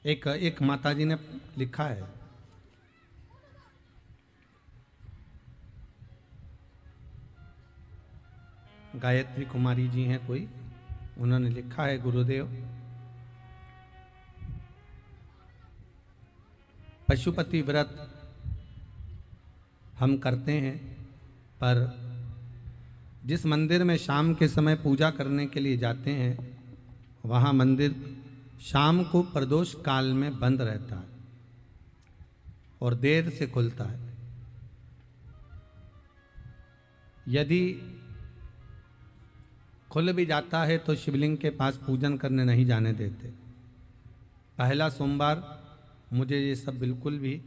एक माता जी ने लिखा है, गायत्री कुमारी जी हैं कोई, उन्होंने लिखा है, गुरुदेव पशुपति व्रत हम करते हैं, पर जिस मंदिर में शाम के समय पूजा करने के लिए जाते हैं, वहाँ मंदिर शाम को प्रदोष काल में बंद रहता है और देर से खुलता है। यदि खुल भी जाता है तो शिवलिंग के पास पूजन करने नहीं जाने देते। पहला सोमवार मुझे ये सब बिल्कुल भी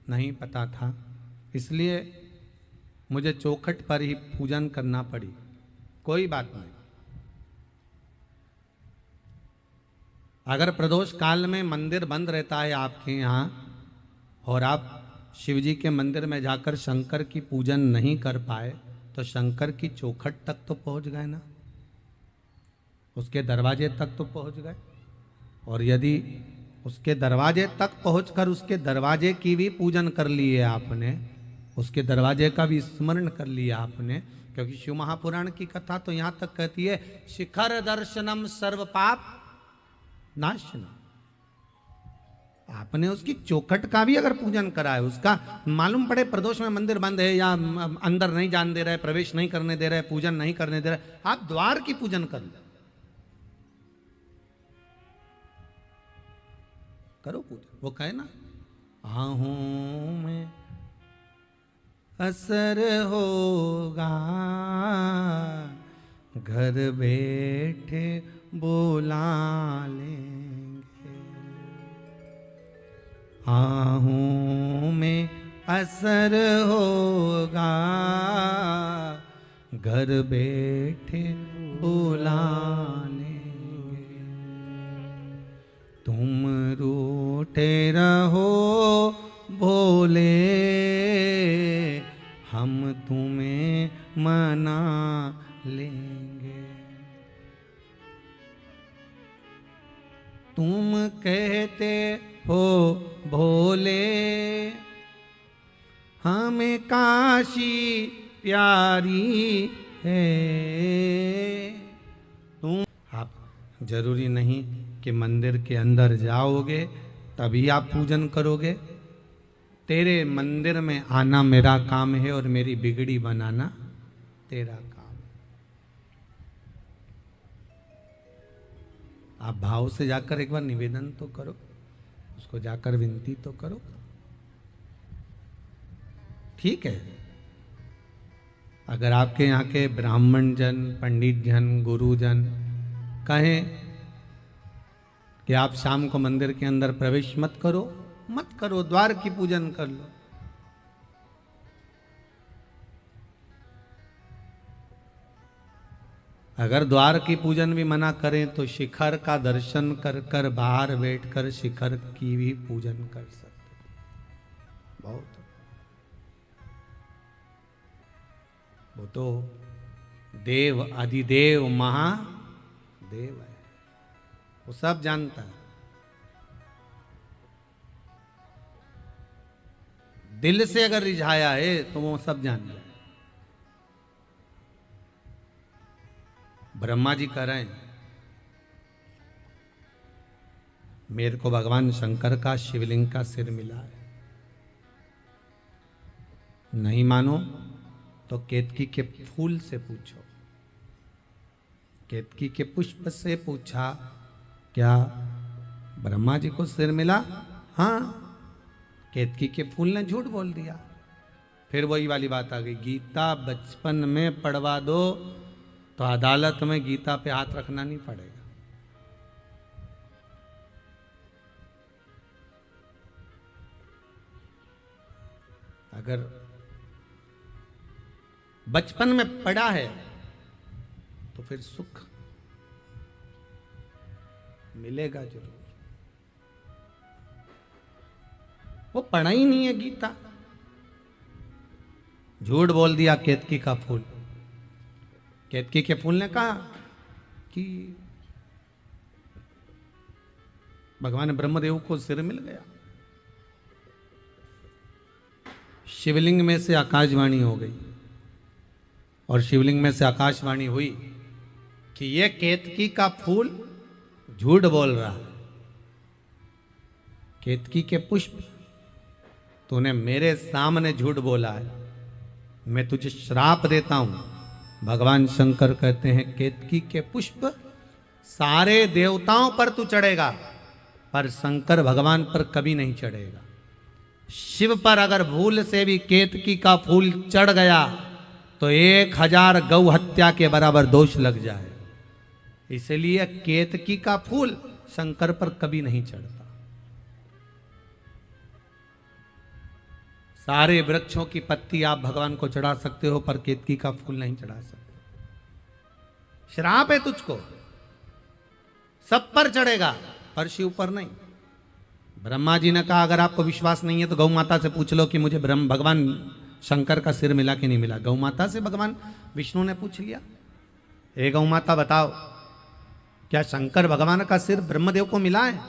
नहीं पता था, इसलिए मुझे चौखट पर ही पूजन करना पड़ी। कोई बात नहीं, अगर प्रदोष काल में मंदिर बंद रहता है आपके यहाँ और आप शिवजी के मंदिर में जाकर शंकर की पूजन नहीं कर पाए, तो शंकर की चौखट तक तो पहुंच गए ना, उसके दरवाजे तक तो पहुंच गए। और यदि उसके दरवाजे तक पहुंचकर उसके दरवाजे की भी पूजन कर लिए आपने, उसके दरवाजे का भी स्मरण कर लिया आपने, क्योंकि शिव महापुराण की कथा तो यहां तक कहती है, शिखर दर्शनम सर्व पाप नाशनम। आपने उसकी चौखट का भी अगर पूजन करा है, उसका मालूम पड़े प्रदोष में मंदिर बंद है या अंदर नहीं जाने दे रहा है, प्रवेश नहीं करने दे रहा है, पूजन नहीं करने दे रहा है, आप द्वार की पूजन कर लो, करो पूजन। वो कहे ना, आहूं में असर होगा, घर बैठे बुला लेंगे। आहूं में असर होगा, घर बैठे बुला लेंगे। तुम रूठे रहो भोले, हम तुम्हें मना लेंगे। तुम कहते हो भोले, हमें काशी प्यारी है। तुम, आप जरूरी नहीं कि मंदिर के अंदर जाओगे तभी आप पूजन करोगे। तेरे मंदिर में आना मेरा काम है और मेरी बिगड़ी बनाना तेरा काम। आप भाव से जाकर एक बार निवेदन तो करो, उसको जाकर विनती तो करो। ठीक है, अगर आपके यहाँ के ब्राह्मण जन, पंडित जन, गुरुजन कहें कि आप शाम को मंदिर के अंदर प्रवेश मत करो, मत करो, द्वार की पूजन कर लो। अगर द्वार की पूजन भी मना करें तो शिखर का दर्शन कर कर बाहर बैठकर शिखर की भी पूजन कर सकते। बहुत, वो तो देव अधिदेव महादेव है, वो सब जानता है। दिल से अगर रिझाया है तो वो सब जान जाए। ब्रह्मा जी कह रहे हैं, मेरे को भगवान शंकर का शिवलिंग का सिर मिला है, नहीं मानो तो केतकी के फूल से पूछो। केतकी के पुष्प से पूछा, क्या ब्रह्मा जी को सिर मिला? हाँ। केतकी के फूल ने झूठ बोल दिया। फिर वही वाली बात आ गई, गीता बचपन में पढ़वा दो तो अदालत में गीता पे हाथ रखना नहीं पड़ेगा। अगर बचपन में पढ़ा है तो फिर सुख मिलेगा जरूर। वो पढ़ा ही नहीं है गीता, झूठ बोल दिया केतकी का फूल। केतकी के फूल ने कहा कि भगवान ब्रह्मदेव को सिर मिल गया। शिवलिंग में से आकाशवाणी हो गई, और शिवलिंग में से आकाशवाणी हुई कि ये केतकी का फूल झूठ बोल रहा है। केतकी के पुष्प तूने मेरे सामने झूठ बोला है, मैं तुझे श्राप देता हूं। भगवान शंकर कहते हैं केतकी के पुष्प सारे देवताओं पर तू चढ़ेगा, पर शंकर भगवान पर कभी नहीं चढ़ेगा। शिव पर अगर भूल से भी केतकी का फूल चढ़ गया तो 1000 गौ हत्या के बराबर दोष लग जाए। इसलिए केतकी का फूल शंकर पर कभी नहीं चढ़ता। सारे वृक्षों की पत्ती आप भगवान को चढ़ा सकते हो, पर केतकी का फूल नहीं चढ़ा सकते। श्राप है तुझको, सब पर चढ़ेगा पर शिव पर नहीं। ब्रह्मा जी ने कहा अगर आपको विश्वास नहीं है तो गौ माता से पूछ लो कि मुझे भगवान शंकर का सिर मिला कि नहीं मिला। गौ माता से भगवान विष्णु ने पूछ लिया, हे गौ माता बताओ, क्या शंकर भगवान का सिर ब्रह्मदेव को मिला है?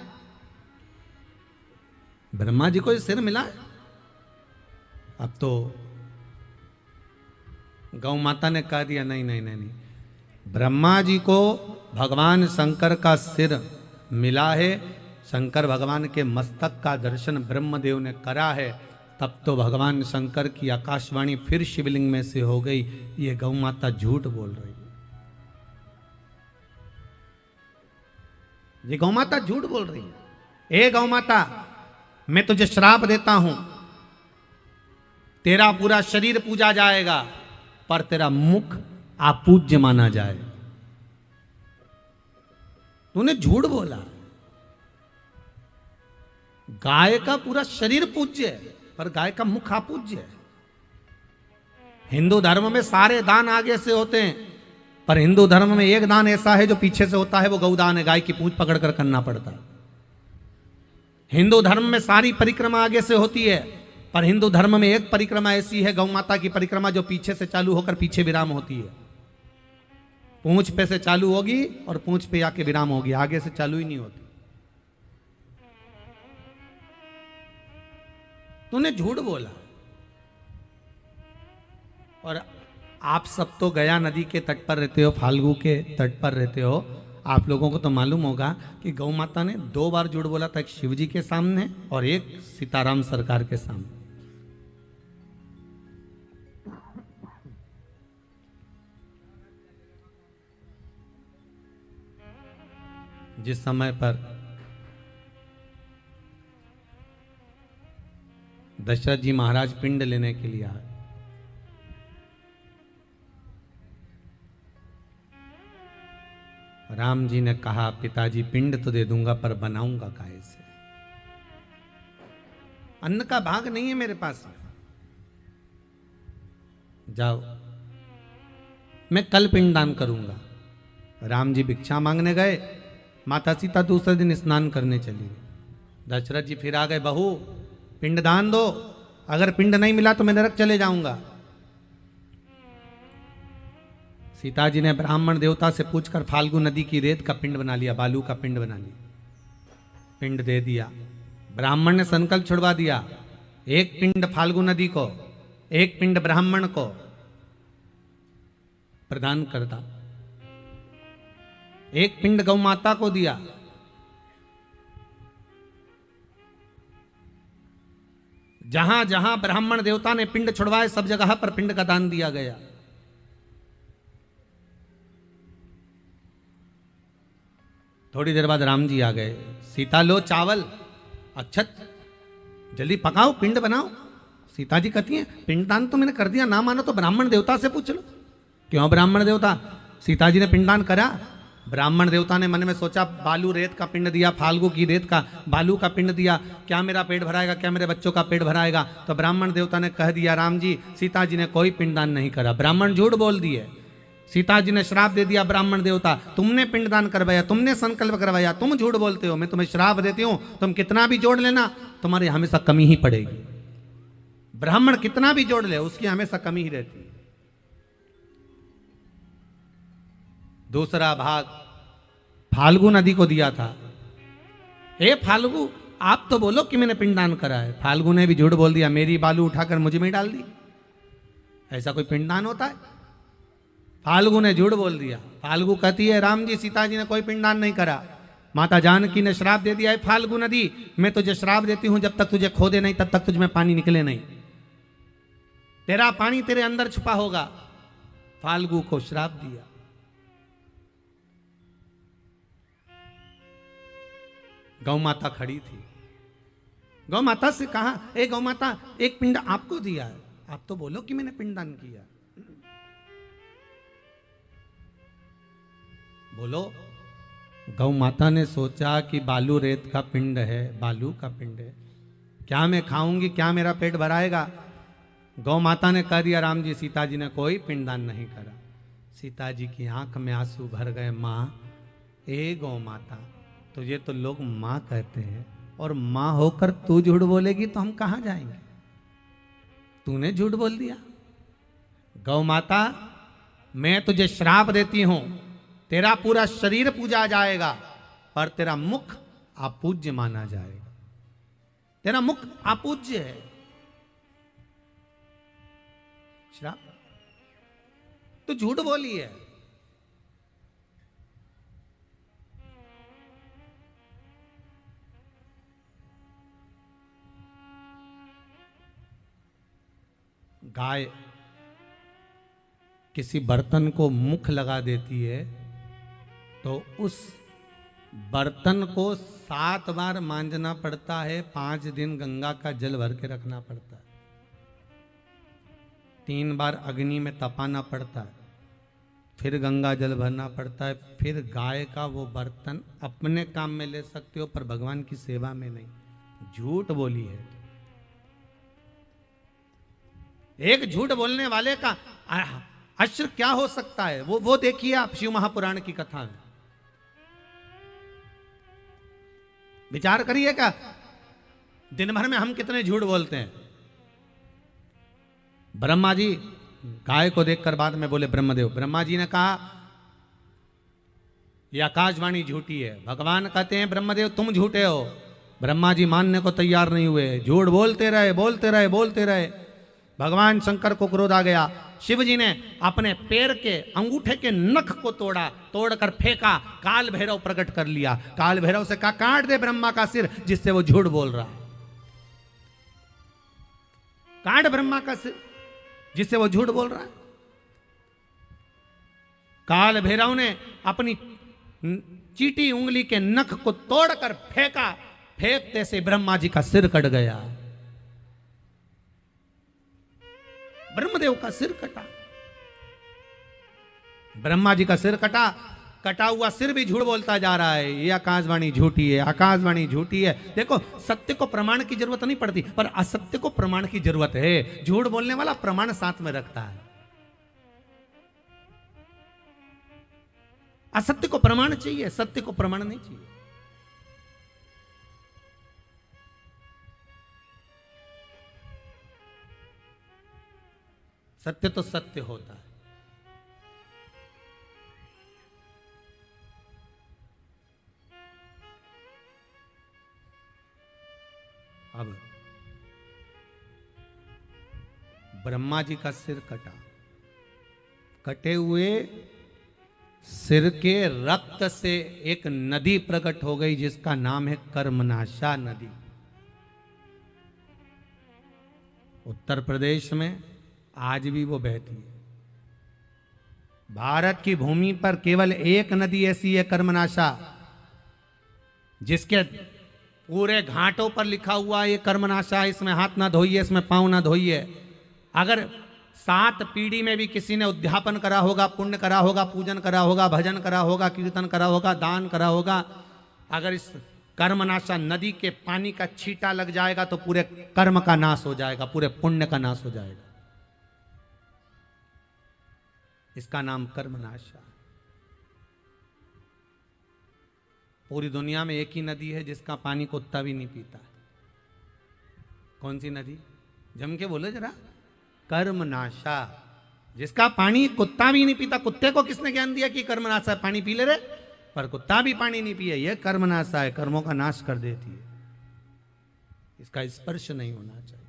ब्रह्मा जी को ये सिर मिला है? अब तो गौ माता ने कह दिया नहीं नहीं नहीं नहीं, ब्रह्मा जी को भगवान शंकर का सिर मिला है। शंकर भगवान के मस्तक का दर्शन ब्रह्मदेव ने करा है। तब तो भगवान शंकर की आकाशवाणी फिर शिवलिंग में से हो गई, ये गौ माता झूठ बोल रही है, ये गौ माता झूठ बोल रही है। ए गौ माता, मैं तुझे श्राप देता हूं, तेरा पूरा शरीर पूजा जाएगा पर तेरा मुख अपूज्य माना जाएगा। तूने झूठ बोला। गाय का पूरा शरीर पूज्य है पर गाय का मुख अपूज्य है। हिंदू धर्म में सारे दान आगे से होते हैं, पर हिंदू धर्म में एक दान ऐसा है जो पीछे से होता है, वो गौदान है। गाय की पूंछ पकड़कर करना पड़ता है। हिंदू धर्म में सारी परिक्रमा आगे से होती है, पर हिंदू धर्म में एक परिक्रमा ऐसी है, गौ माता की परिक्रमा, जो पीछे से चालू होकर पीछे विराम होती है। पूंछ पे से चालू होगी और पूंछ पे आके विराम होगी, आगे से चालू ही नहीं होती। तूने झूठ बोला। और आप सब तो गया नदी के तट पर रहते हो, फाल्गु के तट पर रहते हो, आप लोगों को तो मालूम होगा कि गौ माता ने 2 बार झूठ बोला था, एक शिव जी के सामने और एक सीताराम सरकार के सामने। जिस समय पर दशरथ जी महाराज पिंड लेने के लिए आए, राम जी ने कहा पिताजी पिंड तो दे दूंगा पर बनाऊंगा काहे से? अन्न का भाग नहीं है मेरे पास। जाओ, मैं कल पिंडदान करूंगा। राम जी भिक्षा मांगने गए, माता सीता दूसरे दिन स्नान करने चली गई। दशरथ जी फिर आ गए, बहू पिंडदान दो, अगर पिंड नहीं मिला तो मैं नरक चले जाऊंगा। सीता जी ने ब्राह्मण देवता से पूछकर फाल्गु नदी की रेत का पिंड बना लिया, बालू का पिंड बना लिया, पिंड दे दिया। ब्राह्मण ने संकल्प छुड़वा दिया, एक पिंड फाल्गु नदी को, एक पिंड ब्राह्मण को प्रदान करता, एक पिंड गौ माता को दिया। जहां जहां ब्राह्मण देवता ने पिंड छुड़वाए सब जगह पर पिंड का दान दिया गया। थोड़ी देर बाद राम जी आ गए, सीता लो चावल अक्षत जल्दी पकाओ, पिंड बनाओ। सीता जी कहती हैं पिंडदान तो मैंने कर दिया, ना मानो तो ब्राह्मण देवता से पूछ लो। क्यों ब्राह्मण देवता? सीता जी ने पिंडदान करा। ब्राह्मण देवता ने मन में सोचा बालू रेत का पिंड दिया, फाल्गु की रेत का बालू का पिंड दिया, क्या मेरा पेट भराएगा, क्या मेरे बच्चों का पेट भराएगा? तो ब्राह्मण देवता ने कह दिया राम जी सीता जी ने कोई पिंडदान नहीं करा। ब्राह्मण झूठ बोल दिए। सीता जी ने श्राप दे दिया ब्राह्मण देवता, तुमने पिंडदान करवाया, तुमने संकल्प करवाया, तुम झूठ बोलते हो, मैं तुम्हें श्राप देती हूं, तुम कितना भी जोड़ लेना तुम्हारी हमेशा कमी ही पड़ेगी। ब्राह्मण कितना भी जोड़ ले उसकी हमेशा कमी ही रहती है। दूसरा भाग फाल्गु नदी को दिया था, हे फाल्गु, आप तो बोलो कि मैंने पिंडदान करा है। फाल्गु ने भी झूठ बोल दिया, मेरी बालू उठाकर मुझ में डाल दी। ऐसा कोई पिंडदान होता है? फाल्गु ने झूठ बोल दिया। फाल्गु कहती है राम जी सीता जी ने कोई पिंडदान नहीं करा। माता जानकी ने श्राप दे दिया है, फाल्गु नदी मैं तुझे श्राप देती हूं, जब तक तुझे खोदे नहीं तब तक तुझ में पानी निकले नहीं, तेरा पानी तेरे अंदर छुपा होगा। फाल्गु को श्राप दिया। गौ माता खड़ी थी। गौ माता से कहा, ए गौ माता, एक पिंड आपको दिया है, आप तो बोलो कि मैंने पिंडदान किया। बोलो। गौ माता ने सोचा कि बालू रेत का पिंड है, बालू का पिंड है, क्या मैं खाऊंगी, क्या मेरा पेट भराएगा? गौ माता ने कह दिया राम जी सीता जी ने कोई पिंडदान नहीं करा। सीता जी की आंख में आंसू भर गए। माँ, ए गौ माता, तुझे तो लोग माँ कहते हैं, और माँ होकर तू झूठ बोलेगी तो हम कहाँ जाएंगे? तूने झूठ बोल दिया। गौ माता, मैं तुझे श्राप देती हूं, तेरा पूरा शरीर पूजा जाएगा पर तेरा मुख अपूज्य माना जाएगा। तेरा मुख अपूज्य है। श्राप तो झूठ बोली है। गाय किसी बर्तन को मुख लगा देती है तो उस बर्तन को 7 बार मांजना पड़ता है, 5 दिन गंगा का जल भर के रखना पड़ता है, 3 बार अग्नि में तपाना पड़ता है, फिर गंगा जल भरना पड़ता है, फिर गाय का वो बर्तन अपने काम में ले सकते हो पर भगवान की सेवा में नहीं। झूठ बोली है। एक झूठ बोलने वाले का अश्र क्या हो सकता है, वो देखिए आप शिव महापुराण की कथा में। विचार करिएगा, दिन भर में हम कितने झूठ बोलते हैं। ब्रह्मा जी गाय को देखकर बाद में बोले, ब्रह्मदेव, ब्रह्मा जी ने कहा यह आकाशवाणी झूठी है। भगवान कहते हैं ब्रह्मदेव तुम झूठे हो। ब्रह्मा जी मानने को तैयार नहीं हुए, झूठ बोलते रहे बोलते रहे बोलते रहे। भगवान शंकर को क्रोध आ गया। शिव जी ने अपने पैर के अंगूठे के नख को तोड़ा, तोड़कर फेंका, काल भैरव प्रकट कर लिया। काल भैरव से कहा काट दे ब्रह्मा का सिर जिससे वो झूठ बोल रहा है। काट ब्रह्मा का सिर जिससे वो झूठ बोल रहा है। काल भैरव ने अपनी चीटी उंगली के नख को तोड़कर फेंका, फेंकते से ब्रह्मा जी का सिर कट गया। ब्रह्मदेव का सिर कटा। ब्रह्मा जी का सिर कटा। कटा हुआ सिर भी झूठ बोलता जा रहा है, ये आकाशवाणी झूठी है, आकाशवाणी झूठी है। देखो, सत्य को प्रमाण की जरूरत नहीं पड़ती पर असत्य को प्रमाण की जरूरत है। झूठ बोलने वाला प्रमाण साथ में रखता है। असत्य को प्रमाण चाहिए, सत्य को प्रमाण नहीं चाहिए। सत्य तो सत्य होता है। अब ब्रह्मा जी का सिर कटा। कटे हुए सिर के रक्त से एक नदी प्रकट हो गई जिसका नाम है कर्मनाशा नदी। उत्तर प्रदेश में आज भी वो बहती है। भारत की भूमि पर केवल एक नदी ऐसी है, कर्मनाशा, जिसके पूरे घाटों पर लिखा हुआ है ये कर्मनाशा, इसमें हाथ ना धोइए, इसमें पांव ना धोइए। अगर 7 पीढ़ी में भी किसी ने उद्यापन करा होगा, पुण्य करा होगा, पूजन करा होगा, भजन करा होगा, कीर्तन करा होगा, दान करा होगा, अगर इस कर्मनाशा नदी के पानी का छींटा लग जाएगा तो पूरे कर्म का नाश हो जाएगा, पूरे पुण्य का नाश हो जाएगा। इसका नाम कर्मनाशा। पूरी दुनिया में एक ही नदी है जिसका पानी कुत्ता भी नहीं पीता। कौन सी नदी? जम के बोलो जरा। कर्मनाशा, जिसका पानी कुत्ता भी नहीं पीता। कुत्ते को किसने ज्ञान दिया कि कर्मनाशा पानी पी ले रे? पर कुत्ता भी पानी नहीं पिए, यह कर्मनाशा है, कर्मों का नाश कर देती है, इसका स्पर्श नहीं होना चाहिए।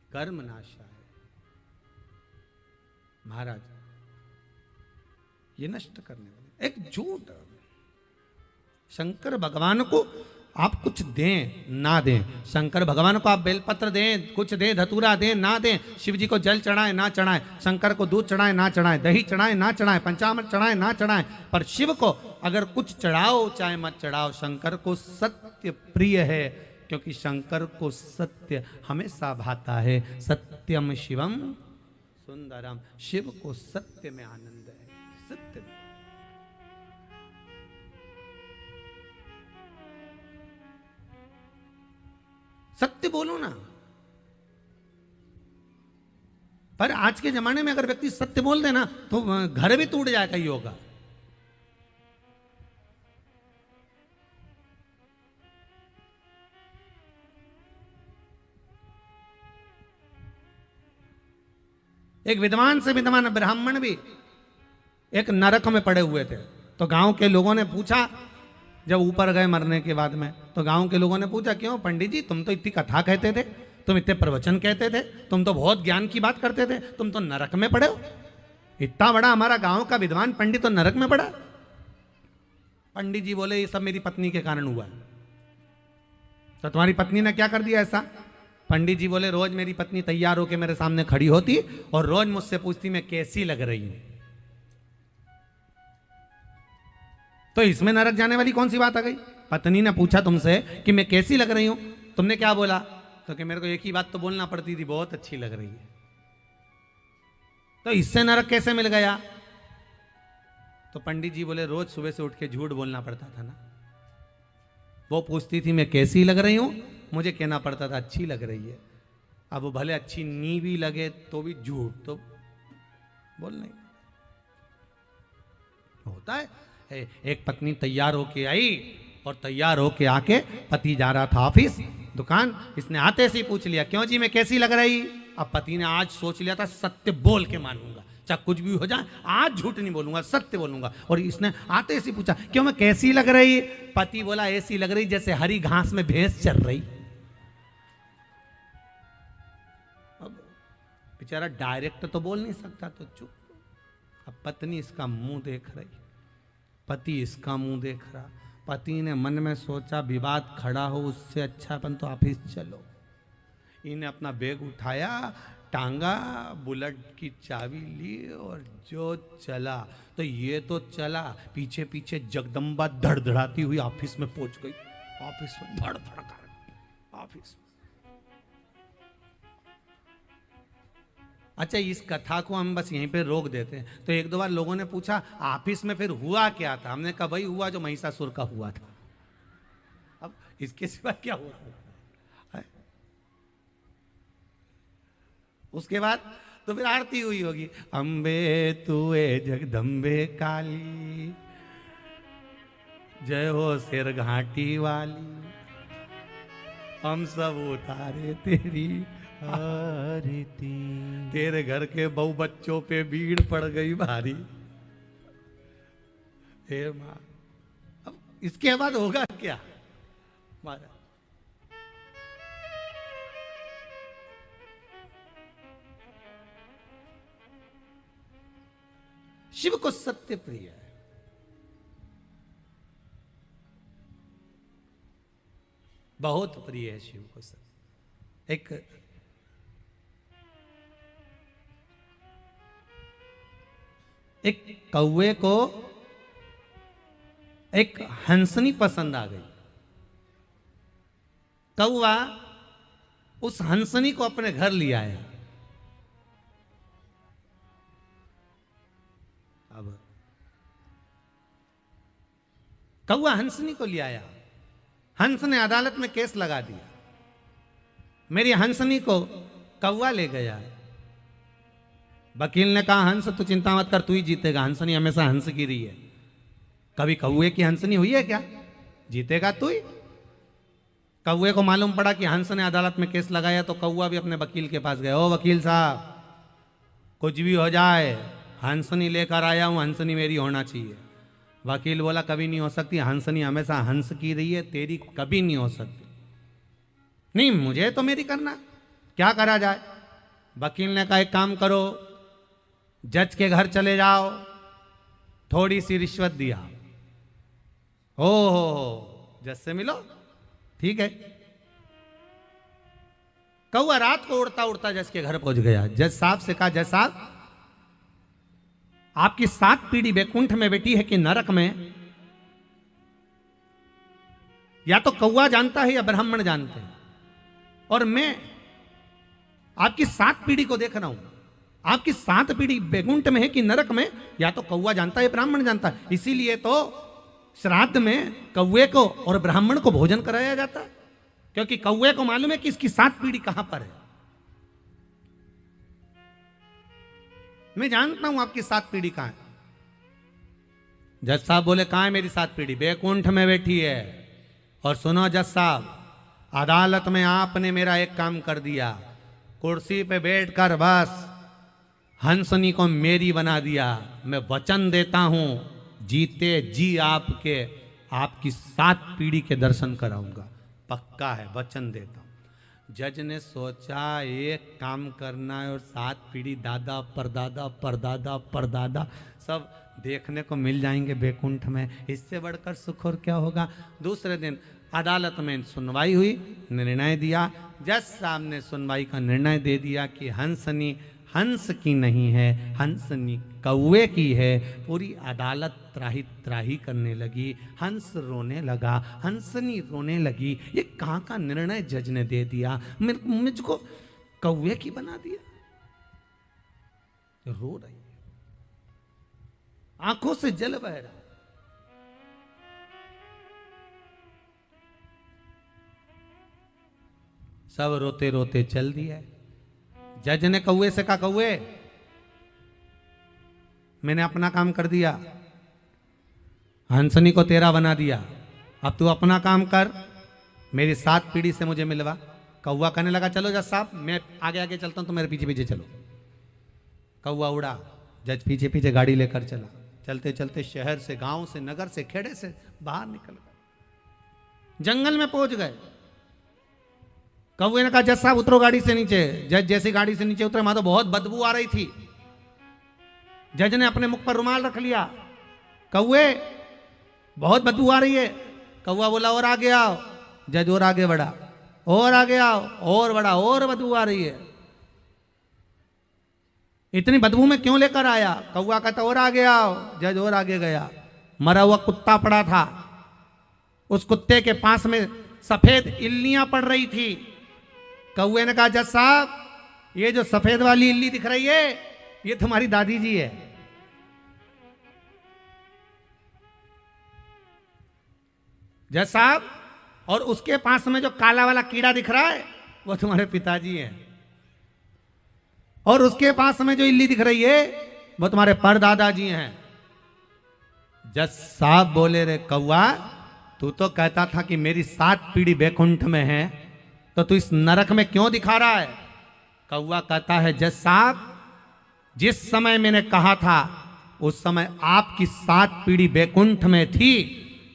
कर्म नाशा है महाराज, ये नष्ट करने वाले एक झूठ। शंकर भगवान को आप कुछ दें ना दें, शंकर भगवान को आप बेलपत्र दें, कुछ दें, धतूरा दें ना दें, शिव जी को जल चढ़ाए ना चढ़ाए, शंकर को दूध चढ़ाए ना चढ़ाए, दही चढ़ाए ना चढ़ाए, पंचामृत चढ़ाए ना चढ़ाए, पर शिव को अगर कुछ चढ़ाओ चाहे मत चढ़ाओ, शंकर को सत्य प्रिय है, क्योंकि शंकर को सत्य हमेशा भाता है। सत्यम शिवम सुंदरम, शिव को सत्य में आनंद है, सत्य में। सत्य बोलो ना। पर आज के जमाने में अगर व्यक्ति सत्य बोल दे ना तो घर भी टूट जाए, कहीं होगा। एक विद्वान से विद्वान ब्राह्मण भी एक नरक में पड़े हुए थे, तो गांव के लोगों ने पूछा, जब ऊपर गए मरने के बाद में, तो गांव के लोगों ने पूछा, क्यों पंडित जी, तुम तो इतनी कथा कहते थे, तुम इतने प्रवचन कहते थे, तुम तो बहुत ज्ञान की बात करते थे, तुम तो नरक में पड़े हो। इतना बड़ा हमारा गांव का विद्वान पंडित तो नरक में पड़ा। पंडित जी बोले, ये सब मेरी पत्नी के कारण हुआ। तो तुम्हारी पत्नी ने क्या कर दिया ऐसा? पंडित जी बोले, रोज मेरी पत्नी तैयार होकर मेरे सामने खड़ी होती और रोज मुझसे पूछती मैं कैसी लग रही हूं। तो इसमें नरक जाने वाली कौन सी बात आ गई? पत्नी ने पूछा तुमसे कि मैं कैसी लग रही हूं, तुमने क्या बोला? तो कि मेरे को एक ही बात तो बोलना पड़ती थी, बहुत अच्छी लग रही है। तो इससे नरक कैसे मिल गया? तो पंडित जी बोले, रोज सुबह से उठ के झूठ बोलना पड़ता था ना। वो पूछती थी मैं कैसी लग रही हूं, मुझे कहना पड़ता था अच्छी लग रही है। अब भले अच्छी नी भी लगे तो भी झूठ तो बोलना ही होता है। एक पत्नी तैयार होके आई और तैयार होके आके पति जा रहा था ऑफिस दुकान, इसने आते से ही पूछ लिया, क्यों जी मैं कैसी लग रही? अब पति ने आज सोच लिया था सत्य बोल के मानूंगा, चाहे कुछ भी हो जाए, आज झूठ नहीं बोलूंगा, सत्य बोलूंगा। और इसने आते से पूछा, क्यों मैं कैसी लग रही? पति बोला, ऐसी लग रही जैसे हरी घास में भैंस चल रही। अब बेचारा डायरेक्ट तो बोल नहीं सकता, तो चुप। अब पत्नी इसका मुंह देख रही, पति इसका मुंह देख रहा। पति ने मन में सोचा, विवाद खड़ा हो उससे अच्छा अपन तो ऑफिस चलो। इन्हें अपना बैग उठाया, टांगा, बुलेट की चाबी ली और जो चला। तो ये तो चला, पीछे पीछे जगदम्बा धड़धड़ाती हुई ऑफिस में पहुंच गई। ऑफिस में धड़ धड़ कर ऑफिस। अच्छा, इस कथा को हम बस यहीं पे रोक देते हैं। तो एक दो बार लोगों ने पूछा ऑफिस में फिर हुआ क्या था? हमने कहा वही हुआ जो महिषासुर का हुआ था। अब इसके सिवा क्या हुआ है? उसके बाद तो फिर आरती हुई होगी, अम्बे तुए जगदम्बे काली, जय हो सिर घाटी वाली, हम सब उतारे तेरी आरती, तेरे घर के बहु बच्चों पे भीड़ पड़ गई भारी। हे मां, अब इसके बाद होगा क्या महाराज? शिव को सत्य प्रिय है। बहुत प्रिय है शिव को सत्य। एक कौवे को एक हंसनी पसंद आ गई। कौवा उस हंसनी को अपने घर ले आया। अब कौवा हंसनी को ले आया, हंस ने अदालत में केस लगा दिया, मेरी हंसनी को कौवा ले गया। वकील ने कहा, हंस तू चिंता मत कर, तू ही जीतेगा, हंसनी हमेशा हंस की रही है, कभी कौवे की हंसनी हुई है क्या? जीतेगा तू ही। कौवे को मालूम पड़ा कि हंस ने अदालत में केस लगाया, तो कौवा भी अपने वकील के पास गया। ओ वकील साहब, कुछ भी हो जाए, हंसनी लेकर आया हूं, हंसनी मेरी होना चाहिए। वकील बोला कभी नहीं हो सकती, हंसनी हमेशा हंस की रही है, तेरी कभी नहीं हो सकती। नहीं, मुझे तो मेरी करना, क्या करा जाए। वकील ने कहा एक काम करो, जज के घर चले जाओ, थोड़ी सी रिश्वत दिया, ओ जज से मिलो, ठीक है। कौआ रात को उड़ता उड़ता जज के घर पहुंच गया। जज साहब से कहा, जज साहब आपकी 7 पीढ़ी वैकुंठ में बैठी है कि नरक में, या तो कौआ जानता है या ब्राह्मण जानते हैं, और मैं आपकी 7 पीढ़ी को देख रहा हूं, आपकी 7 पीढ़ी वैकुंठ में है कि नरक में, या तो कौआ जानता है ब्राह्मण जानता है। इसीलिए तो श्राद्ध में कौए को और ब्राह्मण को भोजन कराया जाता है, क्योंकि कौए को मालूम है कि इसकी 7 पीढ़ी कहां पर है। मैं जानता हूं आपकी 7 पीढ़ी कहां है। जज साहब बोले कहां है मेरी 7 पीढ़ी? वैकुंठ में बैठी है। और सुनो जज साहब, अदालत में आपने मेरा एक काम कर दिया, कुर्सी पे बैठकर बस हंसनी को मेरी बना दिया। मैं वचन देता हूं, जीते जी आपकी 7 पीढ़ी के दर्शन कराऊंगा, पक्का है, वचन देता हूं। जज ने सोचा एक काम करना है और 7 पीढ़ी, दादा परदादा परदादा परदादा सब देखने को मिल जाएंगे वैकुंठ में, इससे बढ़कर सुख और क्या होगा। दूसरे दिन अदालत में सुनवाई हुई, निर्णय दिया। जज साहब ने सुनवाई का निर्णय दे दिया कि हंसनी हंस की नहीं है, हंसनी कौवे की है। पूरी अदालत त्राही त्राही करने लगी, हंस रोने लगा, हंसनी रोने लगी। ये कहाँ का निर्णय जज ने दे दिया, मुझको कौवे की बना दिया। रो रही है, आंखों से जल बह रहा। सब रोते रोते चल दिया। जज ने कौवे से कहा, कौवे मैंने अपना काम कर दिया, हंसनी को तेरा बना दिया, अब तू अपना काम कर, मेरी 7 पीढ़ी से मुझे मिलवा। कौवा कहने लगा चलो जज साहब, मैं आगे आगे चलता हूं, तो मेरे पीछे पीछे चलो। कौवा उड़ा, जज पीछे पीछे गाड़ी लेकर चला। चलते चलते शहर से, गांव से, नगर से, खेड़े से बाहर निकल गए, जंगल में पहुंच गए। कौवे ने कहा जज साहब उतरो गाड़ी से नीचे। जज जैसे गाड़ी से नीचे उतरे, वहां तो बहुत बदबू आ रही थी। जज ने अपने मुख पर रुमाल रख लिया, कौवे बहुत बदबू आ रही है। कौवा बोला और आगे आओ। जज और आगे बढ़ा, और आगे आओ, और बढ़ा, और बदबू आ रही है। इतनी बदबू में क्यों लेकर आया? कौवा कहता और आगे आओ। जज और आगे गया, मरा हुआ कुत्ता पड़ा था, उस कुत्ते के पास में सफेद इल्लियां पड़ रही थी। कौवे ने कहा जज साहब ये जो सफेद वाली इल्ली दिख रही है, ये तुम्हारी दादी जी है। जज साहब, और उसके पास में जो काला वाला कीड़ा दिख रहा है, वो तुम्हारे पिताजी हैं। और उसके पास में जो इल्ली दिख रही है, वो तुम्हारे परदादा जी हैं। जज साहब बोले रे कौवा, तू तो कहता था कि मेरी 7 पीढ़ी वैकुंठ में है, तो तू इस नरक में क्यों दिखा रहा है? कौवा कहता है जज साहब, जिस समय मैंने कहा था उस समय आपकी 7 पीढ़ी वैकुंठ में थी,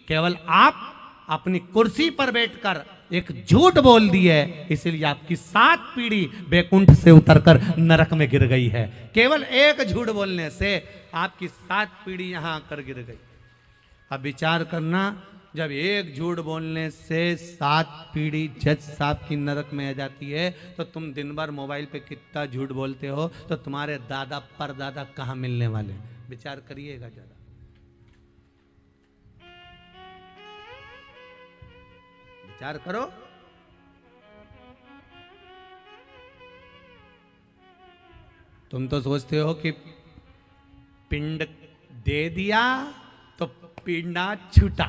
केवल आप अपनी कुर्सी पर बैठकर एक झूठ बोल दिए, इसलिए आपकी 7 पीढ़ी वैकुंठ से उतरकर नरक में गिर गई है। केवल एक झूठ बोलने से आपकी 7 पीढ़ी यहां आकर गिर गई। अब विचार करना, जब एक झूठ बोलने से 7 पीढ़ी जज साहब की नरक में आ जाती है, तो तुम दिन भर मोबाइल पे कितना झूठ बोलते हो, तो तुम्हारे दादा परदादा कहां मिलने वाले? विचार करिएगा जरा। विचार करो। तुम तो सोचते हो कि पिंड दे दिया तो पिंडा छूटा।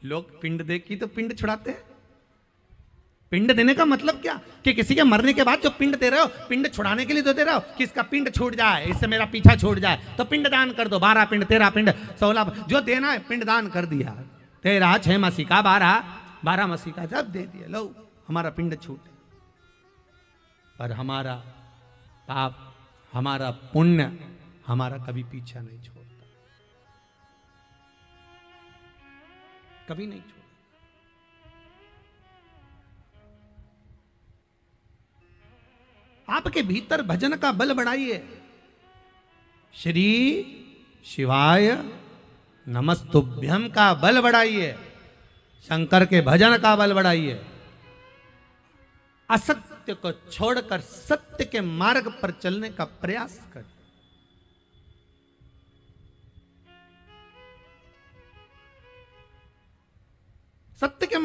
लोग पिंड दे की तो पिंड छुड़ाते हैं। पिंड देने का मतलब क्या? कि किसी के मरने के बाद जो पिंड दे रहे हो, पिंड छुड़ाने के लिए तो दे रहे हो कि इसका पिंड छूट जाए, इससे मेरा पीछा छूट जाए, तो पिंड दान कर दो। 12 पिंड, 13 पिंड, 16 जो देना है पिंड दान कर दिया। 13, 6 मसीका, 12 मसीका सब दे दिया, लो हमारा पिंड छूट। पर हमारा पाप हमारा पुण्य हमारा कभी पीछा नहीं छोड़ता, कभी नहीं छोड़ता। आपके भीतर भजन का बल बढ़ाइए। श्री शिवाय नमस्तुभ्यम का बल बढ़ाइए, शंकर के भजन का बल बढ़ाइए। असत्य को छोड़कर सत्य के मार्ग पर चलने का प्रयास करिए। सत्य के